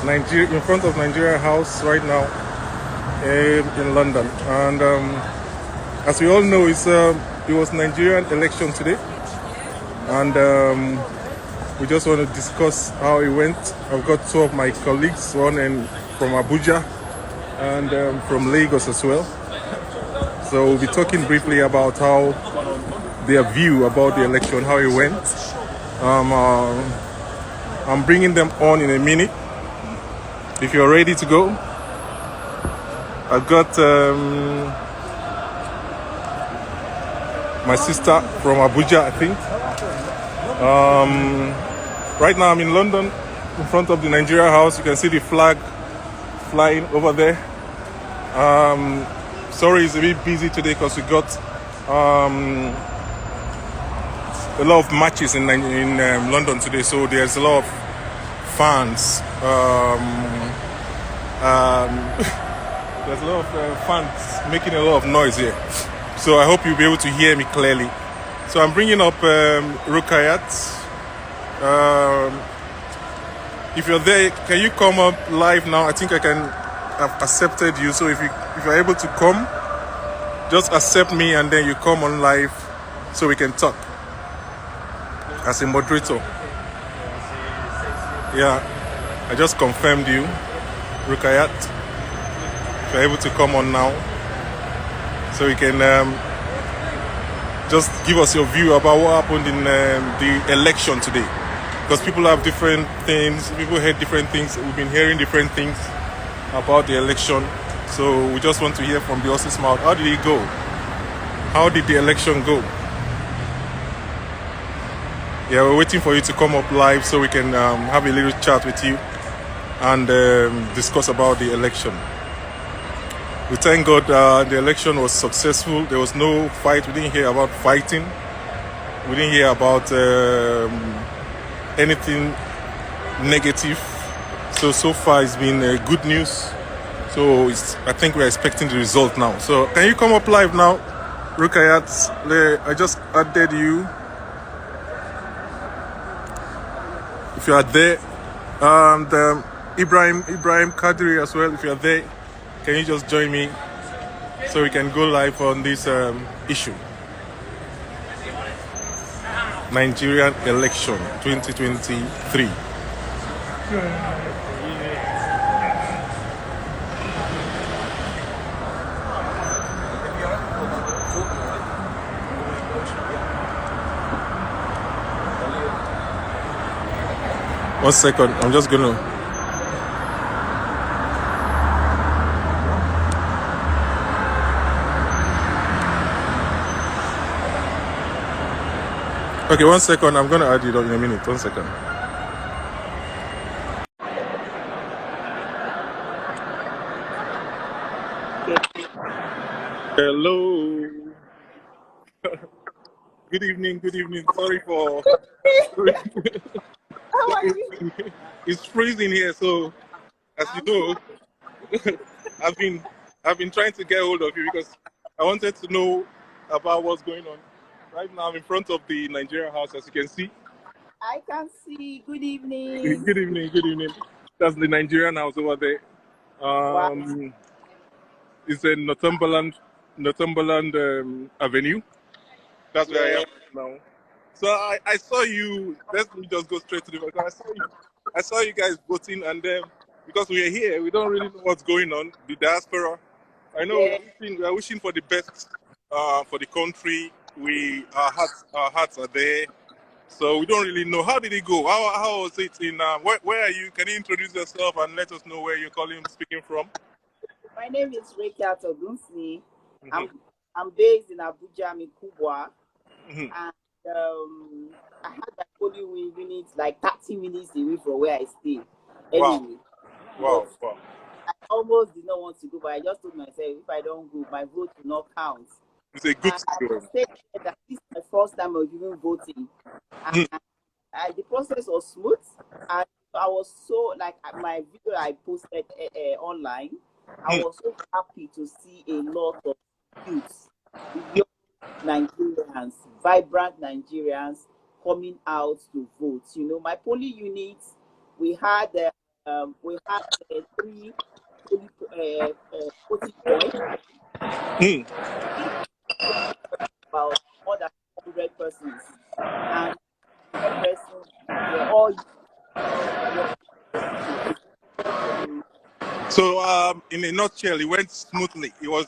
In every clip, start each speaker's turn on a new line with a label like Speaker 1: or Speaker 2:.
Speaker 1: Nigeria, in front of Nigeria House right now in London, and as we all know, it was Nigerian election today, and we just want to discuss how it went. I've got two of my colleagues, one from Abuja and from Lagos as well. So we'll be talking briefly about how their view about the election, how it went. I'm bringing them on in a minute. If you're ready to go, I've got my sister from Abuja, I think. Right now I'm in London, in front of the Nigeria House. You can see the flag flying over there. Sorry, it's a bit busy today because we got a lot of matches in London today, so there's a lot of fans. There's a lot of fans making a lot of noise here, so I hope you'll be able to hear me clearly. So I'm bringing up Rukiyat. If you're there, can you come up live now? I think I've accepted you, so if you're able to come, just accept me and then you come on live so we can talk as a moderator. Yeah, I just confirmed you, Rukiyat. If you're able to come on now, so we can just give us your view about what happened in the election today. Because people have different things, people heard different things, we've been hearing different things about the election. So we just want to hear from the horse's mouth. How did it go? How did the election go? Yeah, we're waiting for you to come up live so we can have a little chat with you and discuss about the election. We thank God the election was successful. There was no fight. We didn't hear about fighting. We didn't hear about anything negative. So far it's been good news. So I think we're expecting the result now. So can you come up live now, Rukiyat? I just added you. If you are there, and Ibrahim Kadiri as well. If you are there, can you just join me so we can go live on this issue? Nigerian election 2023. One second, I'm just gonna. Okay, 1 second, I'm gonna add it in a minute. 1 second. Hello. Good evening. Sorry for.
Speaker 2: How are you?
Speaker 1: It's freezing here, so as you know, I've been trying to get hold of you because I wanted to know about what's going on. Right now, I'm in front of the Nigerian House, as you can see.
Speaker 2: I can see. Good evening.
Speaker 1: Good evening. That's the Nigerian House over there.
Speaker 2: Wow.
Speaker 1: It's in Northumberland Avenue. That's where I am now. So I saw you. Let me just go straight to the because I saw you guys voting, and because we are here, we don't really know what's going on. The diaspora. I know we are wishing for the best for the country. Our hearts are there. So we don't really know. How did it go? How was it in? Where are you? Can you introduce yourself and let us know where you're speaking from?
Speaker 2: My name is Rukiyat Odunsi. I'm based in Abuja, I'm in Kubwa, and I had my polling unit like 30 minutes away from where I stay. Anyway,
Speaker 1: Wow.
Speaker 2: I almost did not want to go, but I just told myself if I don't go, my vote will not count.
Speaker 1: It's a good
Speaker 2: I said that this is my first time of even voting. And the process was smooth. And I was so, like, my video I posted online, I was so happy to see a lot of youths, young Nigerians, vibrant Nigerians, coming out to vote. You know, my polling units, we had 3 voting points. About more than 100 persons, and 100 persons were all
Speaker 1: So, in a nutshell, it went smoothly. It was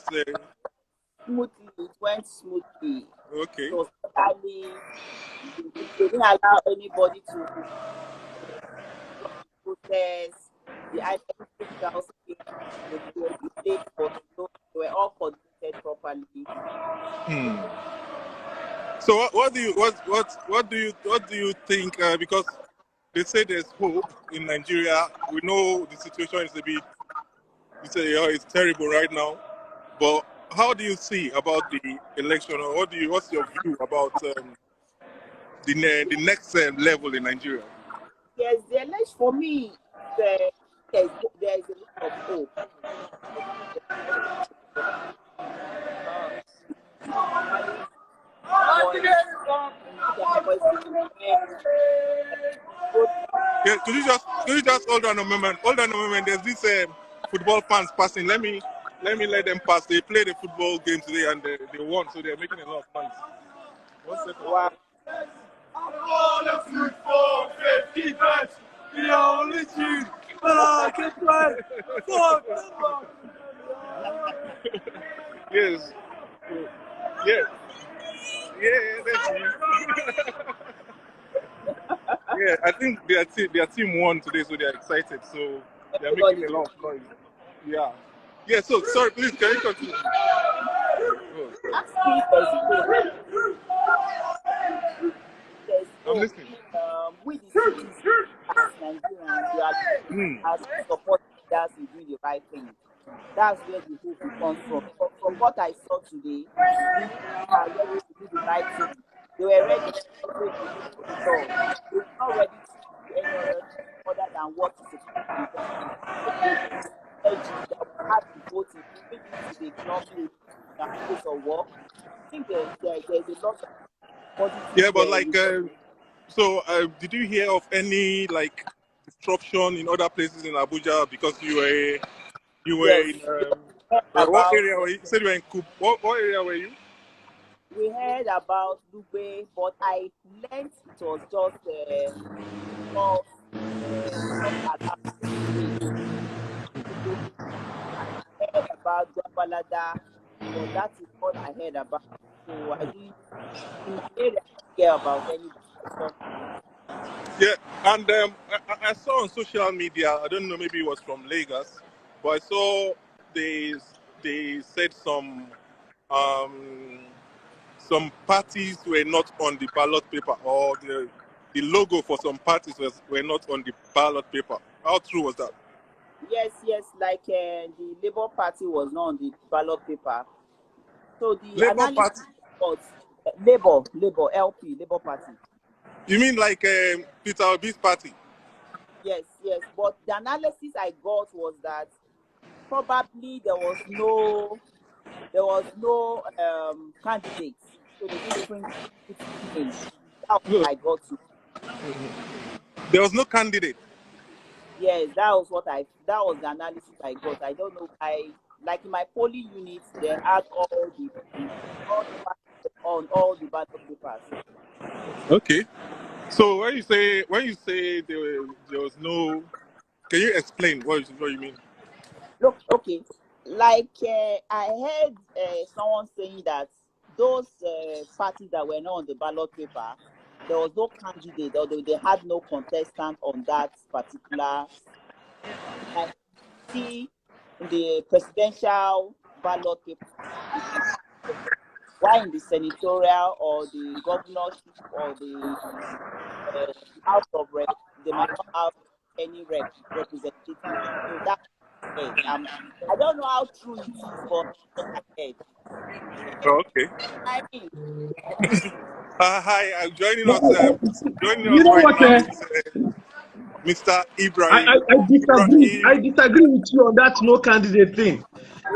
Speaker 2: smoothly. It went smoothly.
Speaker 1: okay.
Speaker 2: It was totally. They didn't allow anybody to protest. The INEC also came. They were late for slow. They were all coordinated properly.
Speaker 1: So what do you think? Because they say there's hope in Nigeria. We know the situation is a bit. You say it's terrible right now, but how do you see about the election, or what's your view about the next level in Nigeria?
Speaker 2: Yes, the election for me, there's a lot of hope. Normally, voice,
Speaker 1: Yeah, could you just hold on a moment? Hold on a moment. There's this football fans passing. Let them pass. They played a football game today and they won, so they're making a lot of noise. 1 second.
Speaker 2: wow.
Speaker 3: All the football 50 bets, the only team that I can play for football.
Speaker 1: Yes. Yeah. Yeah, that's me. Yeah, I think their team won today, so they're excited. So they're making a lot of noise. Yeah. Yeah, so sorry, please, can you continue?
Speaker 2: Actually, there's
Speaker 1: I'm
Speaker 2: hope.
Speaker 1: listening.
Speaker 2: With the citizens as Nigerians, we are as support leaders in doing the right thing. That's where the hope comes from. But from what I saw today, the youth are ready to do the right thing. They were ready to also the law. They were not ready to do any other than what is supposed to be done. So if this energy that we have in voting bring it to the clubbing place of work, I think there's a lot of positive.
Speaker 1: Yeah, but like, did you hear of any like disruption in other places in Abuja because you were
Speaker 2: Yes,
Speaker 1: in what
Speaker 2: about
Speaker 1: area were you? You said you were in Kup. What area were you?
Speaker 2: we heard about Dubai, but I learned it was just false alarm today. So I heard about Gwagwalada, but that is all I heard about. So I didn't in my area I didn't care about any discussion.
Speaker 1: Yeah, and I saw on social media. I don't know, maybe it was from Lagos, but I saw they they said um, some parties were not on the ballot paper, or the logo for some parties were not on the ballot paper. How true was that?
Speaker 2: Yes, like the Labour Party was not on the ballot paper. So the
Speaker 1: Labour
Speaker 2: analysis
Speaker 1: Party?
Speaker 2: was Labour LP, Labour Party.
Speaker 1: You mean like Peter Obi's party?
Speaker 2: Yes. But the analysis I got was that probably there was no candidates, so they didn't print it in. That's what
Speaker 1: No,
Speaker 2: I got to.
Speaker 1: there was no candidate.
Speaker 2: Yes, that was the analysis I got. I don't know why. Like in my polling unit, they had all the parties on all the ballot papers.
Speaker 1: Okay. So when you say there was no, can you explain what you mean?
Speaker 2: Look, okay, like I heard someone saying that those parties that were not on the ballot paper, there was no candidate, or they had no contestant on that particular. Like, see, in the presidential ballot paper, why in the senatorial or the governorship or the House of Rep, they might not have any representative. So that's what I heard. I don't know how true it is, but that's what I heard.
Speaker 1: Oh, okay.
Speaker 2: I mean,
Speaker 1: Hi, I'm joining
Speaker 4: You
Speaker 1: us
Speaker 4: know
Speaker 1: right
Speaker 4: what?
Speaker 1: now is Mr.
Speaker 4: I disagree. I
Speaker 1: Ibrahim.
Speaker 4: disagree with you on that no candidate thing.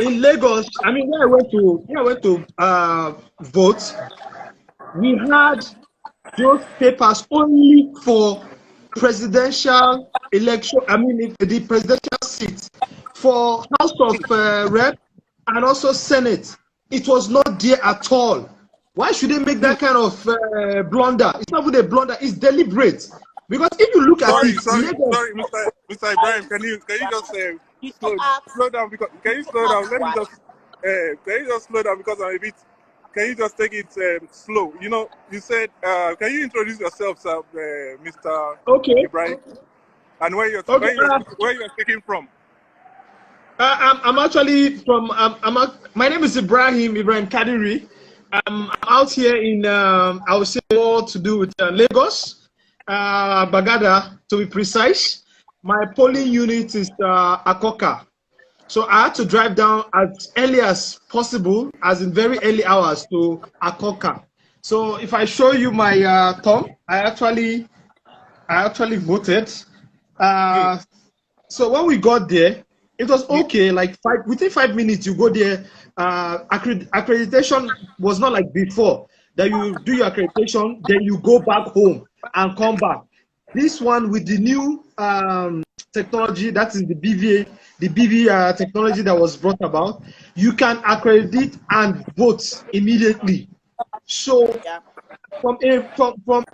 Speaker 4: In Lagos, I mean, when I went to vote, we had those papers only for presidential election. I mean, the presidential seat for House of Rep and also Senate. It was not there at all. Why should they make that kind of blunder? It's not even a blunder; it's deliberate. Because if you look at
Speaker 1: Sorry,
Speaker 4: it,
Speaker 1: sorry,
Speaker 4: Lagos,
Speaker 1: sorry, Mr. Ibrahim, can you just slow down? Because can you slow down? Let me just can you just slow down because I'm a bit. Can you just take it slow? You know, you said. Can you introduce yourself, sir, Mr.
Speaker 4: okay,
Speaker 1: Ibrahim, and
Speaker 4: okay.
Speaker 1: where you're speaking from?
Speaker 4: I'm actually from. My name is Ibrahim Kadiri. I'm out here in. I would say more to do with Lagos, Bragadoe to be precise. My polling unit is Akoka, so I had to drive down as early as possible, as in very early hours, to Akoka. So if I show you my thumb, I actually voted. So when we got there, it was okay. Like within 5 minutes, you go there. Accreditation was not like before that you do your accreditation, then you go back home and come back. This one with the new technology, that is the BV technology that was brought about, you can accredit and vote immediately. So from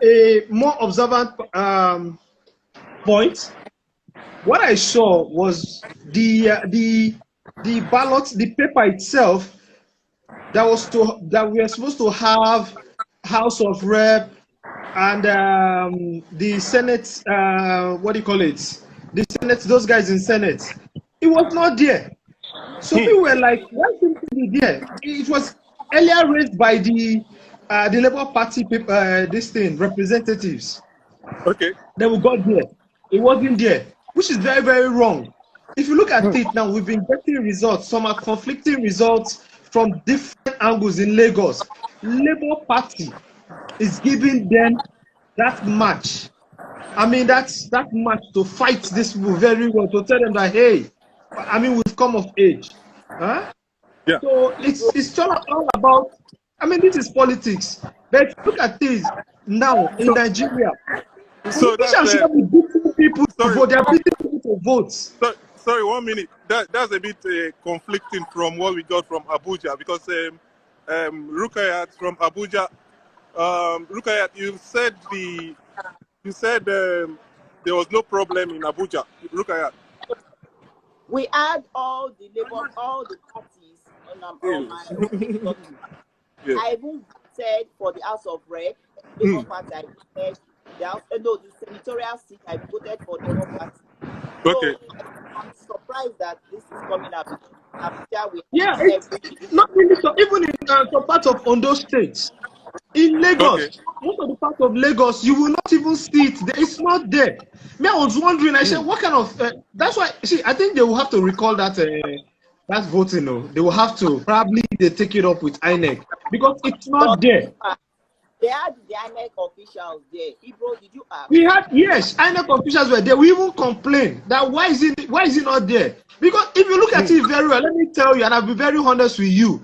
Speaker 4: a more observant point, what I saw was the ballot, the paper itself that we are supposed to have House of Rep and the Senate. What do you call it? The Senate. Those guys in Senate. It was not there. So people were like, "Why shouldn't it be there?" It was earlier raised by the Labour Party people, this thing representatives.
Speaker 1: Okay.
Speaker 4: Then we got there. It wasn't there, which is very, very wrong. If you look at it now, we've been getting results. Some are conflicting results from different angles in Lagos. Labour Party is giving them that match. I mean, that's that match to fight this people very well, to tell them that, hey, I mean, we've come of age. Huh?
Speaker 1: Yeah.
Speaker 4: So it's all about, I mean, this is politics. But look at this now in Nigeria.
Speaker 1: So
Speaker 4: Politicians should not be beating people to vote. They are beating people to vote.
Speaker 1: Sorry, 1 minute. That's a bit conflicting from what we got from Abuja, because Rukiyat from Abuja, Rukiyat, you said there was no problem in Abuja. Rukiyat.
Speaker 2: We had all the parties on my
Speaker 1: Yeah.
Speaker 2: I even voted for the House of Rep, Labour Party. I voted the senatorial seat. I voted for the Labour Party.
Speaker 1: Okay.
Speaker 2: So I'm surprised that this is coming up.
Speaker 4: Yeah, it's not really so. Even in some parts of Ondo State, in Lagos,
Speaker 1: Okay.
Speaker 4: most of the parts of Lagos, you will not even see it. It's not there. Me, I was wondering. I said, what kind of? That's why. See, I think they will have to recall that that voting. No, they will have to probably they take it up with INEC because it's not there.
Speaker 2: They had the INEC officials there. Ibro, did you ask?
Speaker 4: We had, yes, INEC officials were there. We even complained that why is it not there? Because if you look at it very well, let me tell you, and I'll be very honest with you.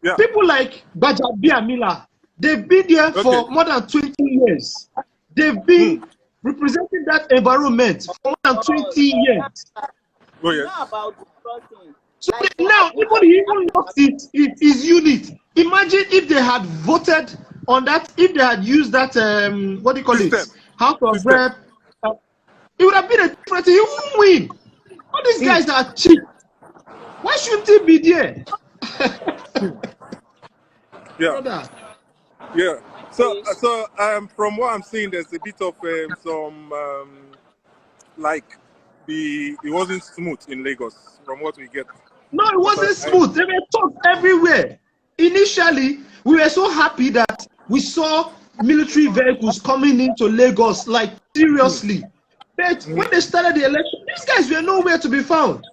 Speaker 1: Yeah.
Speaker 4: People like Bajabi Mila, they've been there for more than 20 years. They've been representing that environment for more than 20 years.
Speaker 1: Oh, yes.
Speaker 2: Now about the crossing.
Speaker 4: So now, he even lost his unit. Imagine if they had voted on that, if they had used that, what do you call it? House of Rep. It would have been a different thing. He won't win. All these guys are cheap. Why shouldn't he be there?
Speaker 1: Yeah.
Speaker 4: Brother.
Speaker 1: Yeah. So from what I'm seeing, there's a bit of some like it wasn't smooth in Lagos from what we get.
Speaker 4: No, it wasn't smooth. There were talks everywhere. Initially, we were so happy that we saw military vehicles coming into Lagos, like seriously. But when they started the election, these guys were nowhere to be found.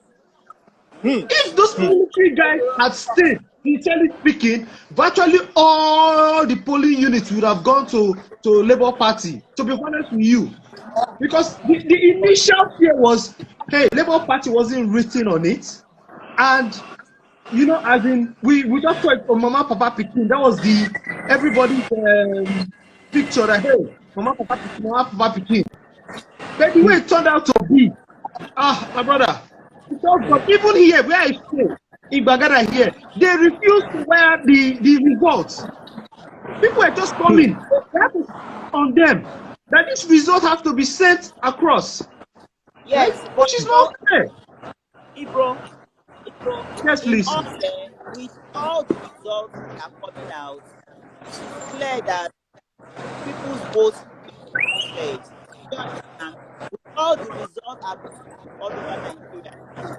Speaker 4: If those military guys had stayed, sincerely speaking, virtually all the polling units would have gone to Labour Party, to be honest with you. Because the initial fear was, hey, Labour Party wasn't written on it. And, you know, as in, we just saw it from Mama Papa Pikin. That was everybody's picture that hey, Mama Papa Pikin. But the way it turned out to be, my brother, but even here, where I stay, in Bagada here, they refuse to wear the results. People are just coming. They have to on them that this result have to be sent across.
Speaker 2: Yes, but
Speaker 4: Which is not fair.
Speaker 2: Ibro,
Speaker 4: Yes,
Speaker 2: in
Speaker 4: please.
Speaker 2: all with all the results that are coming out, it is clear that people's votes are fair. You understand? With all the results are being all over Nigeria,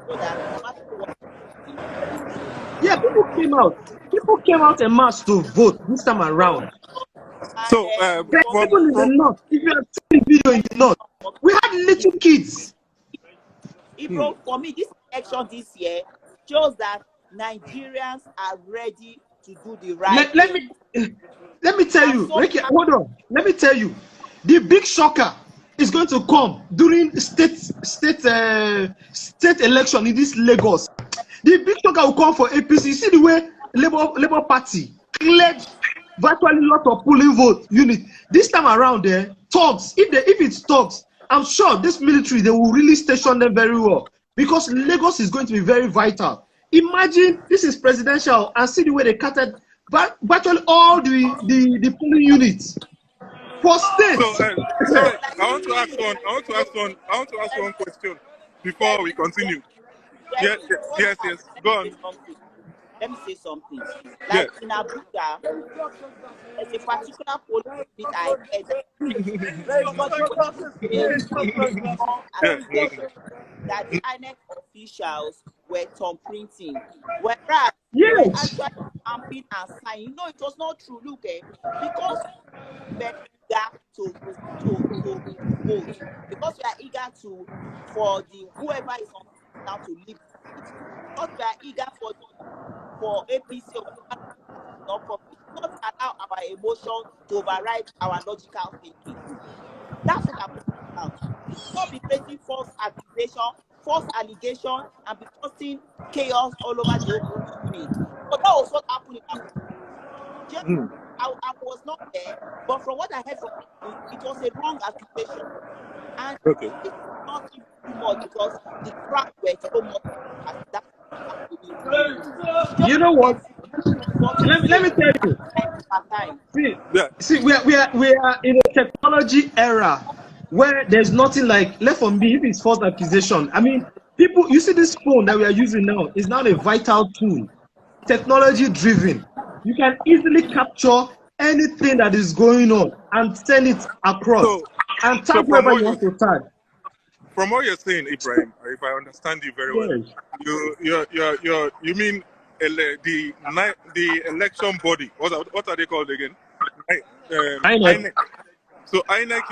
Speaker 2: so that no matter what happens,
Speaker 4: Yeah, people came out en masse to vote this time around.
Speaker 2: and
Speaker 1: So,
Speaker 4: But even in the north, if you have seen the video in the north, we had little kids.
Speaker 2: Ibro, for me, this election this year shows that Nigerians are ready to do the right thing.
Speaker 4: Let me tell you, Ricky, hold on. Let me tell you, the big shocker is going to come during state election in this Lagos. The big shocker will come for APC. You see the way Labour Party cleared virtually a lot of polling vote unit. This time around, thugs. If it's thugs, I'm sure this military they will really station them very well because Lagos is going to be very vital. Imagine this is presidential and see the way they cutted virtually all the polling units for states.
Speaker 1: so, sorry, I want to ask one question before we continue. Yes. Go on.
Speaker 2: Let me say something.
Speaker 1: Yes.
Speaker 2: Like in Abuja, there's a particular polling unit I heard that the INEC officials were thumb printing, whereas they were
Speaker 4: Yes.
Speaker 2: actually stamping and signing. No, it was not true. Look, because we are eager to vote, because we are eager for the whoever is on now to leave it, because we are eager for APC or not allow our emotion to override our logical thinking. That's what I'm talking about. You should not be raising false allegation, and be causing chaos all over the unit. But that was what happened in Abuja. I was not there, but from what I heard from people, it was a wrong accusation. And it's not even too much because the crowd were so much as that.
Speaker 4: You know what? Let me tell you. See, we are in a technology era where there's nothing like left for me if it's false accusation. I mean, people, you see this phone that we are using now is now a vital tool, technology driven. You can easily capture anything that is going on and send it across and tag whoever you want to tag.
Speaker 1: From what you're saying, Ibrahim, if I understand you very well, you mean the election body? What are they called again? INEC. So INEC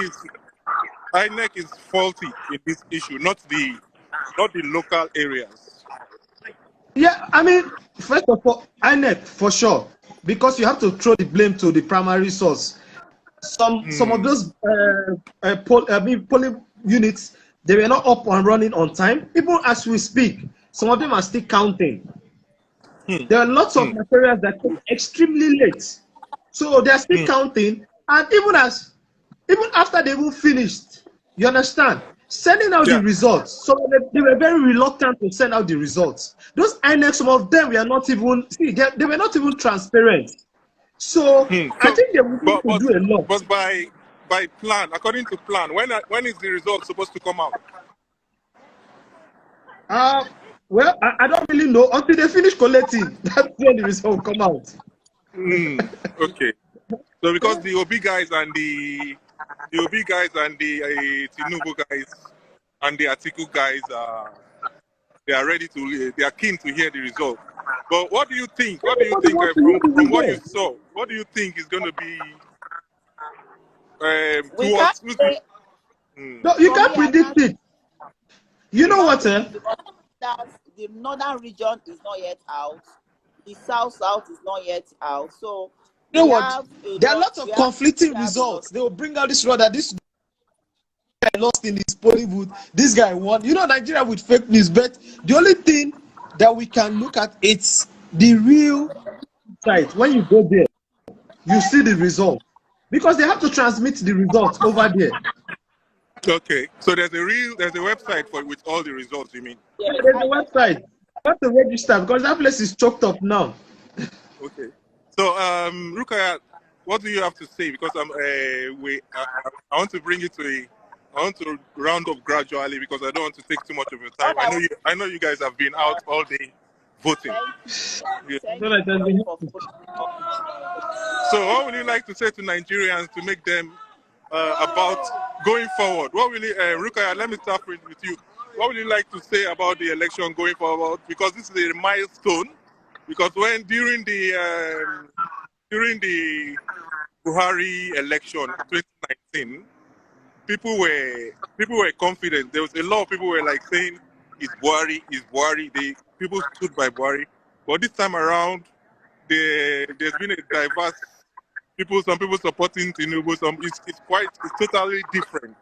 Speaker 1: is faulty in this issue, not the local areas.
Speaker 4: Yeah, I mean, first of all, INEC for sure, because you have to throw the blame to the primary source. Some of those polling units, they were not up and running on time. Even as we speak, some of them are still counting. There are lots of materials that come extremely late, so they are still counting. And even after they were finished, you understand, sending out the results. So they were very reluctant to send out the results. Those INEC, some of them were not even they were not even transparent. So I think they would need to do a lot.
Speaker 1: But by plan, according to plan, when is the result supposed to come out?
Speaker 4: Well, I don't really know until they finish collecting. That's when the result will come out.
Speaker 1: Okay. So because the OB guys and the Tinubu guys and the Atiku guys they are keen to hear the result. But what do you think? What do you think from what you saw? What do you think is going to be towards?
Speaker 4: No, you can't predict it. You know what?
Speaker 2: The northern region is not yet out. The south is not yet out. So
Speaker 4: you know what? There are lots of conflicting results. They will bring out this that this guy lost in his polling booth. This guy won. You know, Nigeria with fake news, but the only thing that we can look at it's the real site. When you go there, you see the result. because they have to transmit the results over there.
Speaker 1: Okay, so there's a website for with all the results. You mean?
Speaker 2: Yes,
Speaker 4: There's a website. You have to register because that place is choked up now.
Speaker 1: Okay. So, Rukiyat, what do you have to say? Because I want to bring it to I want to round up gradually because I don't want to take too much of your time. I know you guys have been out all day voting.
Speaker 2: Thank you.
Speaker 1: Yeah.
Speaker 2: Thank
Speaker 4: So
Speaker 2: you
Speaker 4: that has
Speaker 2: for
Speaker 4: been
Speaker 1: So, what would you like to say to Nigerians to make them about going forward? What will you, Rukiyat, let me start with you. What would you like to say about the election going forward? Because this is a milestone. Because during the Buhari election 2019, people were confident. There was a lot of people were like saying, "It's Buhari, it's Buhari." People stood by Buhari. But this time around, there's been a diverse people. Some people supporting Tinubu. It's totally different.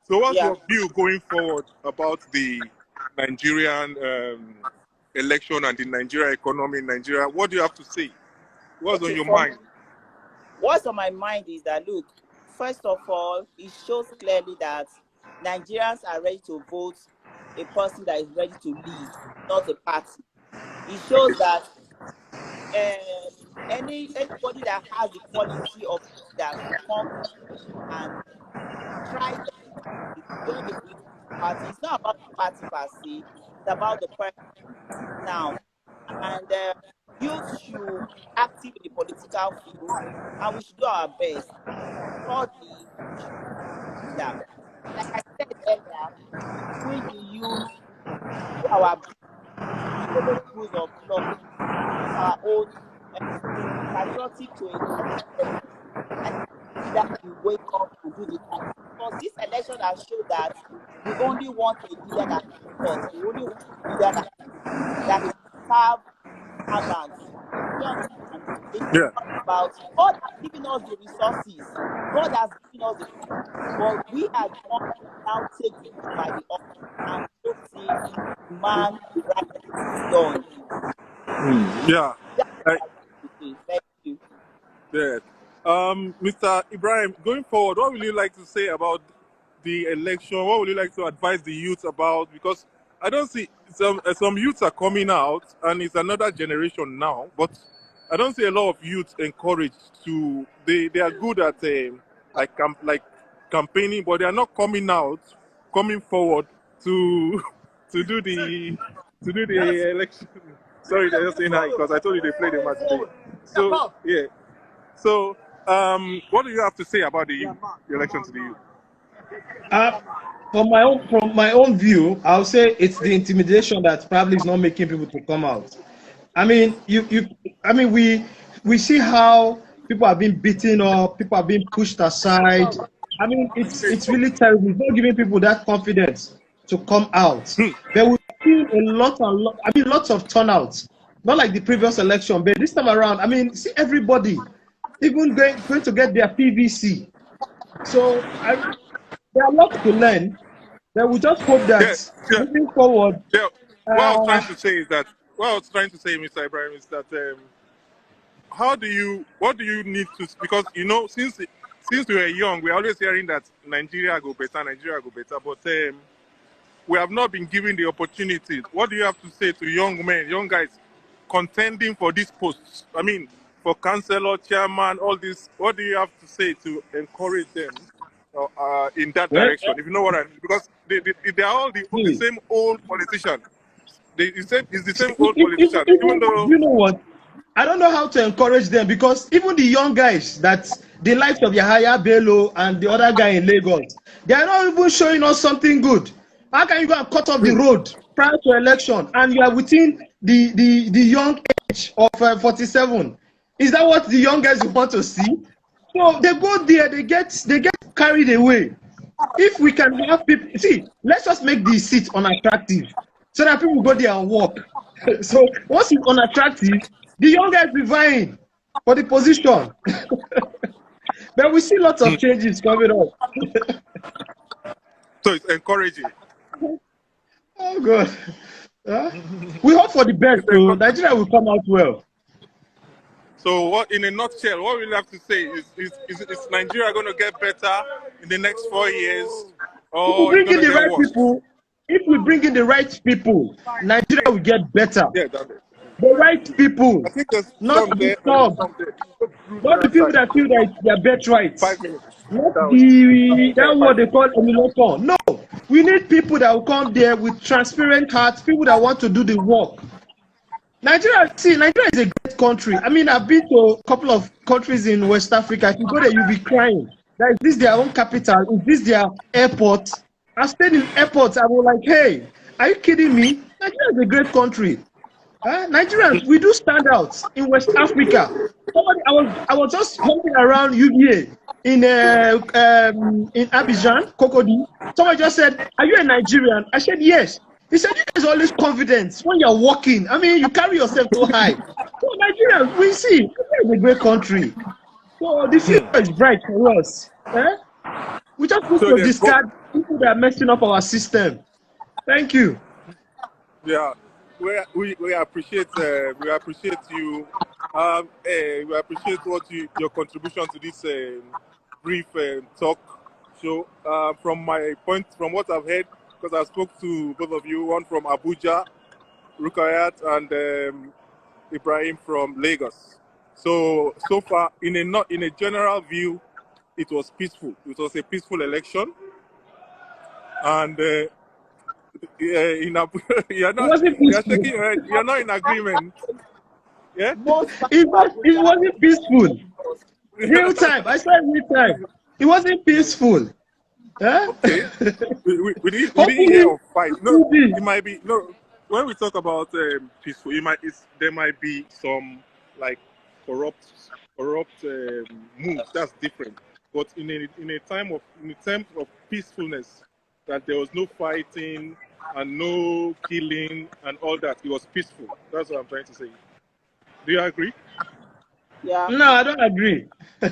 Speaker 1: So, what's
Speaker 2: Yeah.
Speaker 1: your view going forward about the Nigerian election and the Nigeria economy in Nigeria? What do you have to say? What's on your mind?
Speaker 2: What's on my mind is that, look, first of all, it shows clearly that Nigerians are ready to vote a person that is ready to lead, not a party. It shows that anybody that has the quality of leader should come and try to join a political party. It's not about the party per se, it's about the person now. And youth should be active in the political field, and we should do our best. Thirdly, we should do that. Like I said earlier, we the youth do our best, follow the rules of law, use our own patriotic to a certain level, and that we wake up and do the right. Because this election has shown that we only want a leader that can us. We only want a leader that can serve servants. You understand? It's
Speaker 1: Yeah.
Speaker 2: not about God has given us the resources. God has given us the resources, but we are the ones who now take the bull by the horn and vote him man right done.
Speaker 1: Yeah.
Speaker 2: That's
Speaker 1: I,
Speaker 2: what I want to say. Thank you.
Speaker 1: yeah. Mr. Ibrahim, going forward, what will you like to say about the election? What would you like to advise the youth about? Because I don't see some youths are coming out, and it's another generation now. But I don't see a lot of youth encouraged to. They are good at like campaigning, but they are not coming forward to to do the election. Sorry, they're just saying hi because I told you they played the match today. So yeah. So what do you have to say about the election to the youth?
Speaker 4: From my own view, I'll say it's the intimidation that probably is not making people to come out. I mean, we see how people are being beaten up, people are being pushed aside. I mean, it's really terrible. It's not giving people that confidence to come out. But we've seen lots of turnouts. Not like the previous election, but this time around, I mean, see everybody, even going to get their PVC. So there are lots to learn. But we just hope
Speaker 1: Yeah,
Speaker 4: that
Speaker 1: yeah,
Speaker 4: moving forward,
Speaker 1: yeah. What I was trying
Speaker 4: uh,
Speaker 1: to say is that Mr. Ibrahim, is that what do you need to, because since we were young, we're always hearing that Nigeria go better, but we have not been given the opportunity. What do you have to say to young guys contending for these posts? I mean, for councillor, chairman, all this. What do you have to say to encourage them in that
Speaker 4: well,
Speaker 1: direction? If you know what I mean, because they are all the
Speaker 4: see,
Speaker 1: same old politician. It's the same old
Speaker 4: if,
Speaker 1: politician, even
Speaker 4: even,
Speaker 1: though.
Speaker 4: you know what? I don't know how to encourage them because even the young guys that the likes of Yahaya Bello and the other guy in Lagos, they are not even showing us something good. How can you go and cut off the road prior to election and you are within the young age of 47? Is that what the young guys want to see? So they go there, they get carried away. If we can have people, see, let's just make the seat unattractive so that people go there and walk. So once it's unattractive, the young guys be vying for the position. But we see lots of changes coming up.
Speaker 1: So it's encouraging.
Speaker 4: Oh God. We hope for the best, so Nigeria will come out well.
Speaker 1: So, what, in a nutshell, what we have to say is Nigeria going to get better in the next 4 years,
Speaker 4: If we
Speaker 1: or it's
Speaker 4: bring
Speaker 1: going
Speaker 4: in
Speaker 1: to
Speaker 4: the
Speaker 1: get
Speaker 4: right
Speaker 1: worse?
Speaker 4: people, if we bring in the right people, Nigeria will get better.
Speaker 1: Yeah, that's it.
Speaker 4: The right people,
Speaker 1: I think there's
Speaker 4: not
Speaker 1: some
Speaker 4: the
Speaker 1: there and there's
Speaker 4: thugs,
Speaker 1: some there. Go through to
Speaker 4: not the
Speaker 1: that
Speaker 4: people
Speaker 1: side.
Speaker 4: that feel that they are birthright,
Speaker 1: 5 minutes.
Speaker 4: not
Speaker 1: That way.
Speaker 4: the
Speaker 1: Yeah,
Speaker 4: that what
Speaker 1: 5
Speaker 4: they
Speaker 1: minutes.
Speaker 4: call emulator. No, we need people that will come there with transparent hearts, people that want to do the work. Nigeria is a great country. I mean, I've been to a couple of countries in West Africa. If you go there, you'll be crying. That is this their own capital? Is this their airport? I stayed in airports. I was like, hey, are you kidding me? Nigeria is a great country. Nigerians, we do stand out in West Africa. I was just hopping around UBA in Abidjan, Cocody. Someone just said, "Are you a Nigerian?" I said, "Yes." He said, "You guys are always confident when you're walking. I mean, you carry yourself so high." So Nigerians, we see, Nigeria is a great country. So the future is bright for us. We just need
Speaker 1: So
Speaker 4: to
Speaker 1: there's hope.
Speaker 4: discard people that are messing up our system. Thank you.
Speaker 1: Yeah, we appreciate you. We appreciate your contribution to this brief talk show. From what I've heard, because I spoke to both of you, one from Abuja, Rukiyat, and Ibrahim from Lagos. So far, in a general view, it was peaceful. It was a peaceful election, and. You're
Speaker 4: It
Speaker 1: not.
Speaker 4: wasn't
Speaker 1: You're
Speaker 4: peaceful.
Speaker 1: shaking your head. You're not in agreement. Yeah.
Speaker 2: Most part
Speaker 4: It,
Speaker 2: of
Speaker 4: it
Speaker 2: Abuja
Speaker 4: wasn't peaceful. Real time. I said real time. It wasn't peaceful.
Speaker 1: Okay. We didn't
Speaker 4: Hopefully,
Speaker 1: hear of fight.
Speaker 4: it
Speaker 1: No,
Speaker 4: will be.
Speaker 1: it might be no. When we talk about peaceful, there might be some like corrupt moves. That's different. But in terms of peacefulness, that there was no fighting and no killing and all that. It was peaceful. That's what I'm trying to say. Do you agree?
Speaker 2: Yeah,
Speaker 4: No, I don't agree.
Speaker 2: I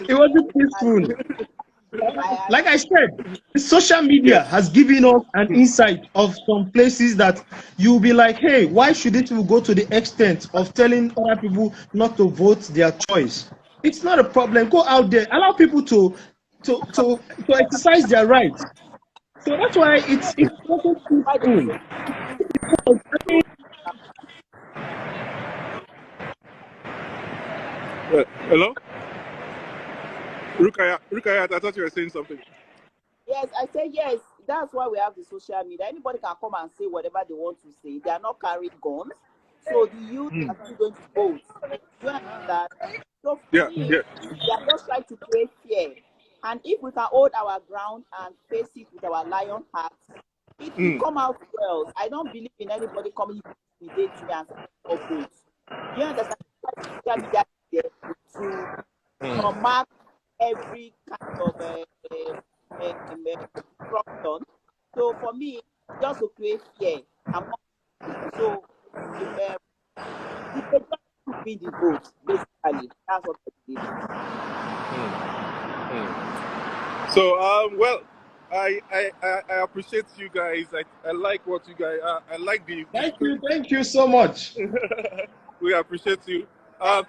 Speaker 4: It wasn't peaceful.
Speaker 2: I
Speaker 4: Like I said, social media
Speaker 1: Yes.
Speaker 4: has given us an insight of some places that you'll be like, hey, why should it go to the extent of telling other people not to vote their choice? It's not a problem. Go out there, allow people to exercise their rights. So that's why it wasn't
Speaker 2: why they
Speaker 4: peaceful.
Speaker 2: say
Speaker 1: Hello? Rukayat, I thought you were saying something.
Speaker 2: yes, I say yes. That's why we have the social media. Anybody can come and say whatever they want to say. They are not carrying guns, so the youth are still going to vote. You understand? So for
Speaker 1: Yeah,
Speaker 2: me,
Speaker 1: yeah.
Speaker 2: they are just trying to create fear. And if we can hold our ground and face it with our lion heart, it will come out well. I don't believe in anybody coming to intimidate me and say, "Oh, vote." You understand? Social media is there to mark every kind of corruption. So for me, just to create fear among people. So the majority will be the vote, basically. That's what I believe.
Speaker 1: So, well, I appreciate you guys. I like what you guys. I like the spirit.
Speaker 4: Thank you so much.
Speaker 1: We appreciate you.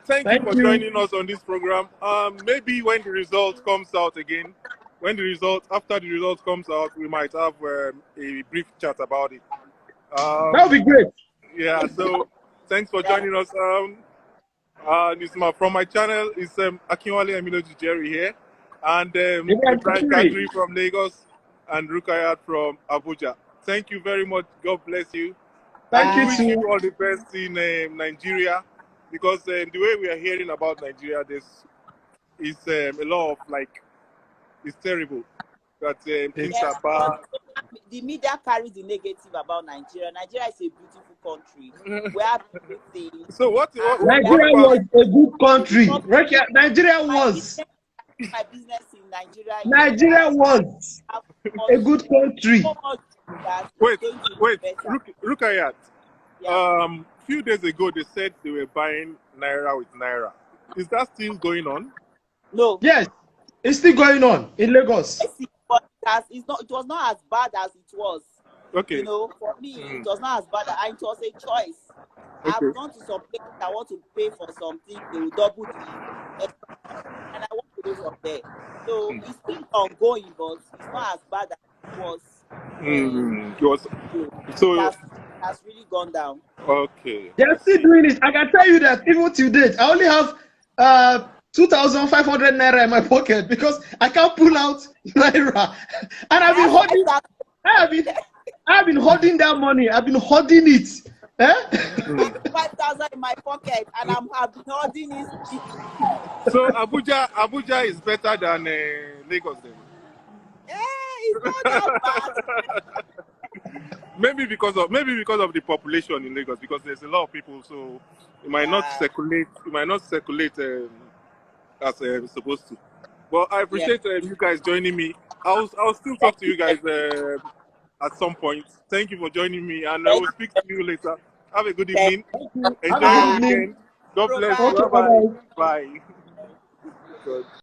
Speaker 1: Thank you
Speaker 4: Thank
Speaker 1: for
Speaker 4: you.
Speaker 1: joining us on this program. Maybe when the result comes out again, after the result comes out, we might have a brief chat about it.
Speaker 4: That would be great.
Speaker 1: Yeah. So, thanks for joining us. This from my channel is Akinwale Emiloju Jerry here, and
Speaker 4: Ibrahim
Speaker 1: Ibrahim
Speaker 4: Kadiri.
Speaker 1: Kadiri from Lagos and Rukiyat from Abuja. Thank you very much. God bless you.
Speaker 4: Thank
Speaker 1: And
Speaker 4: you
Speaker 1: we wish
Speaker 4: too.
Speaker 1: you all the best in Nigeria, because the way we are hearing about Nigeria, is a lot of it's terrible that things
Speaker 2: Yes,
Speaker 1: are
Speaker 2: because
Speaker 1: bad.
Speaker 2: the media carries the negative about Nigeria. Nigeria is a beautiful country. We have everything.
Speaker 1: So what
Speaker 4: Nigeria
Speaker 1: about
Speaker 4: was a good country.
Speaker 2: Because
Speaker 4: Nigeria
Speaker 2: my
Speaker 4: was.
Speaker 2: business in Nigeria,
Speaker 4: Nigeria was
Speaker 2: have
Speaker 4: a good country.
Speaker 2: so much that
Speaker 1: wait
Speaker 2: it's going to
Speaker 1: wait
Speaker 2: be better.
Speaker 1: Rukayat?
Speaker 2: Yeah.
Speaker 1: Few days ago they said they were buying naira with naira. Is that still going on?
Speaker 2: No.
Speaker 4: Yes, it's still going on in Lagos.
Speaker 2: But it was not as bad as it was.
Speaker 1: Okay.
Speaker 2: You know, for me, it was not as bad, and it was a choice. I've gone to some places. I want to pay for something. They will double the extra money, and I want to go from there. So it's still ongoing, but it's not as bad as it was.
Speaker 1: So
Speaker 2: It has really gone down.
Speaker 1: okay.
Speaker 4: They're still doing it. I can tell you that even to date, I only have 2,500 naira in my pocket because I can't pull out naira, and I've been holding. I've been holding that money. I've been holding it. Eh?
Speaker 2: 5,000 in my pocket, and I've been holding it.
Speaker 1: So Abuja is better than Lagos then.
Speaker 2: It's not that bad.
Speaker 1: Maybe because of the population in Lagos, because there's a lot of people, so it might not circulate. It might not circulate as it's supposed to. But I appreciate you guys joining me. I'll still talk to you guys at some point. Thank you for joining me, and I will speak to you later. Have a good evening. Enjoy your weekend. God bless you.
Speaker 4: Okay,
Speaker 1: Bye. Bye.